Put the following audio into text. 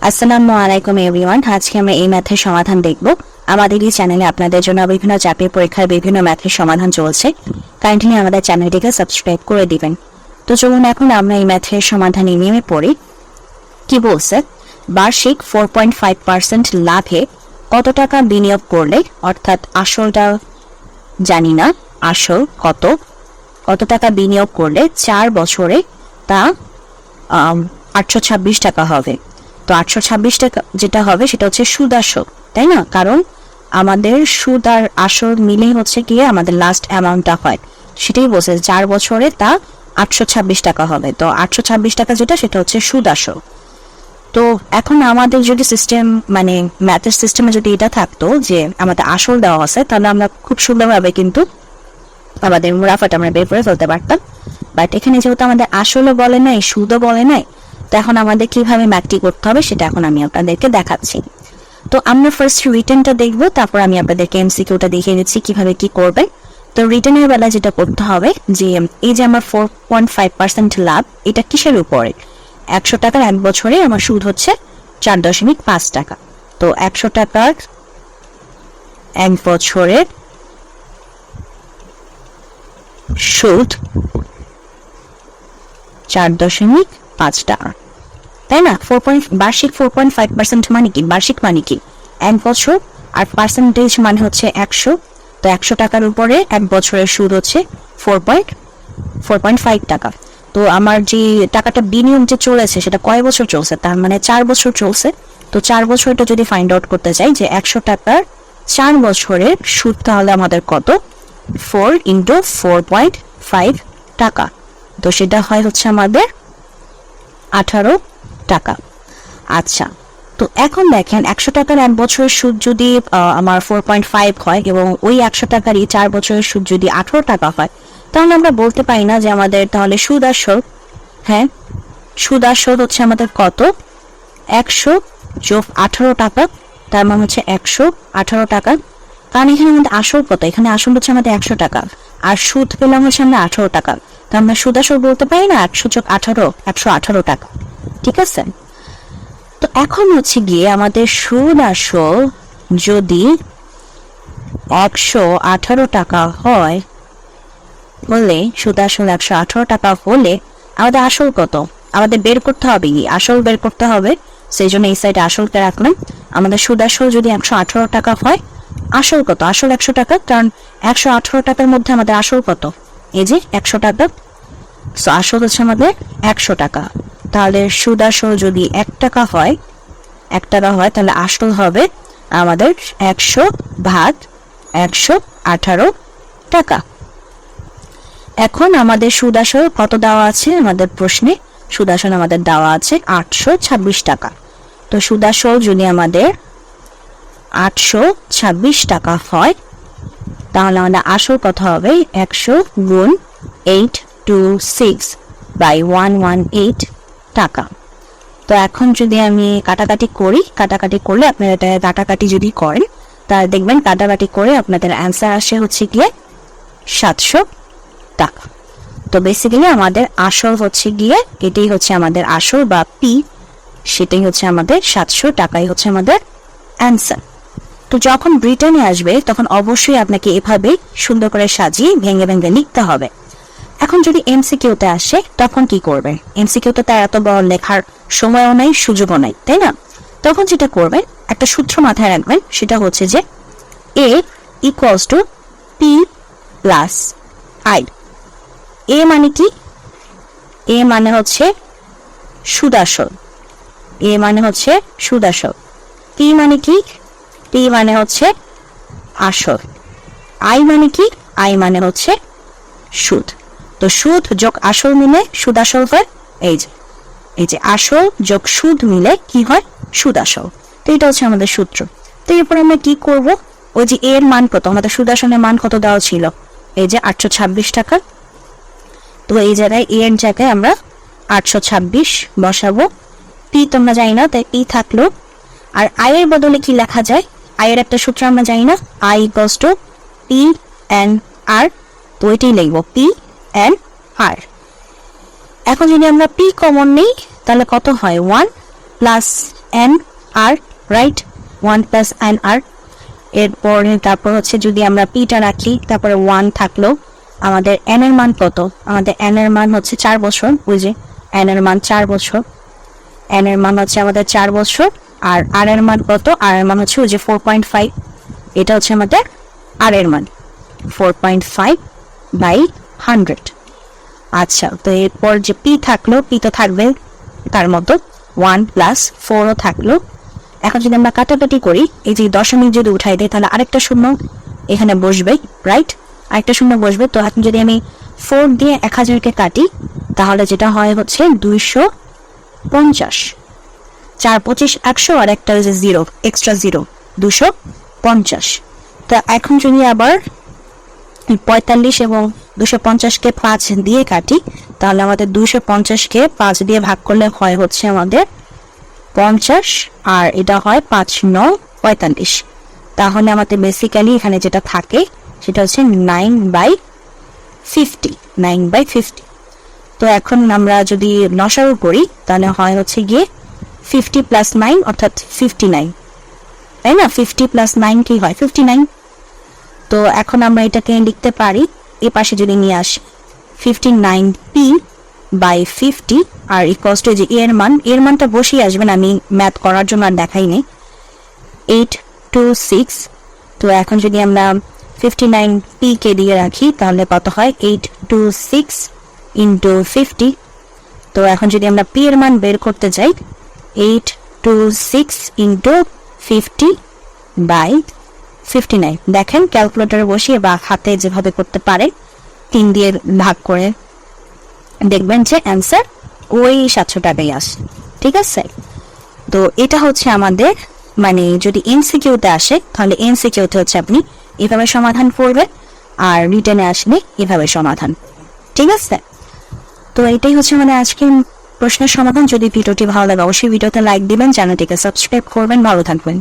আসসালামু আলাইকুম এভরিওয়ান। আজকে আমরা এই ম্যাথের সমাধান দেখব। আমাদের এই চ্যানেলে আপনাদের জন্য বিভিন্ন চাকরির পরীক্ষার বিভিন্ন ম্যাথের সমাধান চলছে। কাইন্ডলি আমাদের চ্যানেলটিকে সাবস্ক্রাইব করে দিবেন। তো চলুন এখন আমরা এই ম্যাথের সমাধানে নেমে পড়ি। কি বলছে, বার্ষিক 4.5% লাভে কত টাকা বিনিয়োগ করলে, অর্থাৎ আসলটা জানি না, আসল কত টাকা বিনিয়োগ করলে 4 বছরে তা 826 টাকা হবে। তো 826 টাকা যেটা হবে সেটা হচ্ছে সুদ আসল, তাই না? কারণ আমাদের সুদ আর আসল মিলেই হচ্ছে গিয়ে আমাদের লাস্ট অ্যামাউন্টটা হয়। সেটাই বলছে 4 বছরে তা 826 টাকা হবে। তো 826 টাকা যেটা সেটা হচ্ছে সুদ আসল। তো এখন আমাদের যদি সিস্টেম মানে ম্যাথের সিস্টেমে যদি এটা থাকতো যে আমাদের আসল দেওয়া আছে, তাহলে আমরা খুব সুন্দরভাবে কিন্তু আমাদের মুনাফাটা আমরা বের করে ফেলতে পারতাম। বাট এখানে যেহেতু আমাদের আসলও বলে নাই, সুদও বলে নাই, তো এখন আমাদের কিভাবে ম্যাথটি করতে হবে সেটা এখন আমি আপনাদেরকে দেখাচ্ছি। তো আমরা ফার্স্ট রিটেনটা দেখবো, তারপর আমি আপনাদেরকে এমসিকিউটা দেখিয়ে দিচ্ছি কিভাবে কি করবে। তো রিটেনের বেলা যেটা করতে হবে যে এই যে আমার 4.5% লাভ, এটা কিসের উপরে? 100 টাকার 1 বছরে আমার সুদ হচ্ছে 4.5 টাকা। তো 100 টাকার 1 বছরের সুদ 4.5 টাকা, তাই না? বার্ষিক 4.5% মানে কি? বার্ষিক মানে কি? 1 বছর, আর পার্সেন্টেজ মানে হচ্ছে 100। তো 100 টাকার উপরে 1 বছরের সুদ হচ্ছে 4.5 টাকা। তো আমার যে টাকাটা বিনিয়োগ যে চলেছে সেটা কয় বছর চলছে? তার মানে 4 বছর চলছে। তো 4 বছরটা যদি ফাইন্ড আউট করতে চাই যে 100 টাকার 4 বছরের সুদ, তাহলে আমাদের কত? 4 × 4.5 টাকা। তো সেটা হয় হচ্ছে আমাদের 18 টাকা। আচ্ছা, তো এখন দেখেন 100 টাকার 1 বছরের সুদ যদি আমার 4.5 হয় এবং ওই 100 টাকারই 4 বছরের সুদ যদি 18 টাকা হয়, তাহলে আমরা বলতে পারি না যে আমাদের তাহলে সুদ আসল? হ্যাঁ, সুদ আসল হচ্ছে আমাদের কত? 100 যোগ 18 টাকা, তার মানে হচ্ছে 118 টাকা। কারণ এখানে আমাদের আসল কত? এখানে আসল হচ্ছে আমাদের 100 টাকা, আর সুদ পেলাম হচ্ছে আমরা 18 টাকা। তো আমরা সুদ আসল বলতে পারি না 100 যোগ 18 118 টাকা, ঠিক আছে? তো এখন হচ্ছে গিয়ে আমাদের সুদ আসল যদি 118 টাকা হয়, বললে সুদ আসল 118 টাকা হলে আমাদের আসল কত? আমাদের বের করতে হবে, আসল বের করতে হবে। সেই জন্য এই সাইডে আসলকে রাখলাম। আমাদের সুদ আসল যদি 118 টাকা হয়, আসল কত? আসল 100 টাকা, কারণ 118 টাকার মধ্যে আমাদের আসল কত? এই যে 100 টাকা। সো আসল হচ্ছে আমাদের 100 টাকা। তাহলে সুদ আসল যদি 1 টাকা হয়, তাহলে আসল হবে আমাদের 100 ভাগ 118 টাকা। এখন আমাদের সুদ আসল কত দেওয়া আছে আমাদের প্রশ্নে? সুদ আসল আমাদের দেওয়া আছে 826 টাকা। তো সুদ আসল যদি আমাদের 826 টাকা হয়, তাহলে আমাদের আসল কত হবে? 100 গুণ 826/118 টাকা। তো এখন যদি আমি কাটাকাটি করলে আপনারা এটা কাটাকাটি যদি করেন, তাহলে দেখবেন কাটাকাটি করে আপনাদের অ্যান্সার আসে হচ্ছে গিয়ে 700 টাকা। তো বেসিক্যালি আমাদের আসল হচ্ছে গিয়ে এটাই হচ্ছে আমাদের আসল বা পি, সেটাই হচ্ছে আমাদের 700 টাকাই হচ্ছে আমাদের অ্যান্সার। তো যখন ব্রিটেনে আসবে তখন অবশ্যই আপনাকে এভাবে সুন্দর করে সাজিয়ে ভেঙে ভেঙে লিখতে হবে। এখন যদি এমসিকিউতে আসে তখন কি করবেন? এমসিকিউতে তার এত বড় লেখার সময়ও নাই, সুযোগও নাই, তাই না? তখন যেটা করবেন, একটা সূত্র মাথায় রাখবেন, সেটা হচ্ছে যে A = P + I। এ মানে কি? এ মানে হচ্ছে সুদ আসল, এ মানে হচ্ছে সুদ আসল। পি মানে কি? পি মানে হচ্ছে আসল। আই মানে কি? আই মানে হচ্ছে সুদ। তো সুদ যোগ আসল মিলে সুদ আসল হয়। এই যে আসল যোগ সুদ মিলে কি হয়? সুদ আসল। তো এটা হচ্ছে আমাদের সূত্র। তো এরপর আমরা কি করব? ওই যে এর মান কত, আমাদের সুদ আসলের মান কত দেওয়া ছিল? এই যে 826 টাকা। তো এই জায়গায় এর জায়গায় আমরা 826 বসাবো। পি তো আমরা জানি না, তাই পি থাকলো। আর আই এর বদলে কি লেখা যায়? আই এর একটা সূত্র আমরা জানি না, I = P/R। তো এটাই লিখবো P/R। এখন যদি আমরা পি কমন নেই, তাহলে কত হয়? 1 + এন আর, রাইট, 1 প্লাস এন আর। এরপরে তারপর হচ্ছে যদি আমরা পিটা রাখি, তারপরে 1 থাকলো, আমাদের এন এর মান কত? আমাদের এন এর মান হচ্ছে 4 বছর, ওই যে এন এর মান 4 বছর, এন এর মান হচ্ছে আমাদের 4 বছর। আর আর এর মান কত? আর এর মান হচ্ছে ওই যে 4.5, এটা হচ্ছে আমাদের আর এর মান 4.5/100। আচ্ছা, তো এরপর যে পি থাকলো, পি তো থাকবে তার মতো 1 প্লাস 4ও থাকলো। এখন যদি আমরা কাটাকাটি করি, এই যে দশমিক যদি উঠাই দেয় তাহলে আরেকটা শূন্য এখানে বসবে, রাইট, আরেকটা শূন্য বসবে। তো এখন যদি আমি 4 দিয়ে 1000-কে কাটি তাহলে যেটা হয় হচ্ছে 250, 4 25 100 আর একটা যে জিরো, এক্সট্রা জিরো, 250। তো এখন যদি আবার 45 এবং 250-কে 5 দিয়ে কাটি তাহলে আমাদের 250-কে 5 দিয়ে ভাগ করলে হয় হচ্ছে আমাদের 50, আর এটা হয় 5 9 45। তাহলে আমাদের বেসিক্যালি এখানে যেটা থাকে সেটা হচ্ছে 9/50, 9/50। তো এখন আমরা যদি লসাগু করি তাহলে হয় হচ্ছে গিয়ে 50 প্লাস 9 অর্থাৎ 59, তাই না? 50 প্লাস 9 কি হয়? 59। তো এখন আমরা এটাকে লিখতে পারি এ পাশে যদি নিয়ে আসি 59p/50 আর ইকুয়ালস টু যে এর মান, এর মানটা বসিয়ে আসবেন, আমি ম্যাথ করার জন্য আর দেখাইনি, 826। তো এখন যদি আমরা 59p কে দিয়ে রাখি তাহলে কত হয়? 826 ইন্টু 50। তো এখন যদি আমরা p এর মান বের করতে যাই, 826 ইন্টু 50/59। দেখেন ক্যালকুলেটরে বসিয়ে বা হাতে যেভাবে করতে পারে 3 দিয়ে ভাগ করে দেখবেন যে অ্যান্সার ওই 700 টাকাই আসে, ঠিক আছে? তো এটা হচ্ছে আমাদের, মানে যদি এমসিকিউতে আসে তাহলে এমসিকিউতে হচ্ছে আপনি এভাবে সমাধান করবেন, আর রিটেনে আসলে এভাবে সমাধান, ঠিক আছে? তো এটাই হচ্ছে মানে আজকে প্রশ্নের সমাধান। যদি ভিডিওটি ভালো লাগে অবশ্যই ভিডিওতে লাইক দিবেন, চ্যানেলটিকে সাবস্ক্রাইব করবেন। ভালো থাকবেন।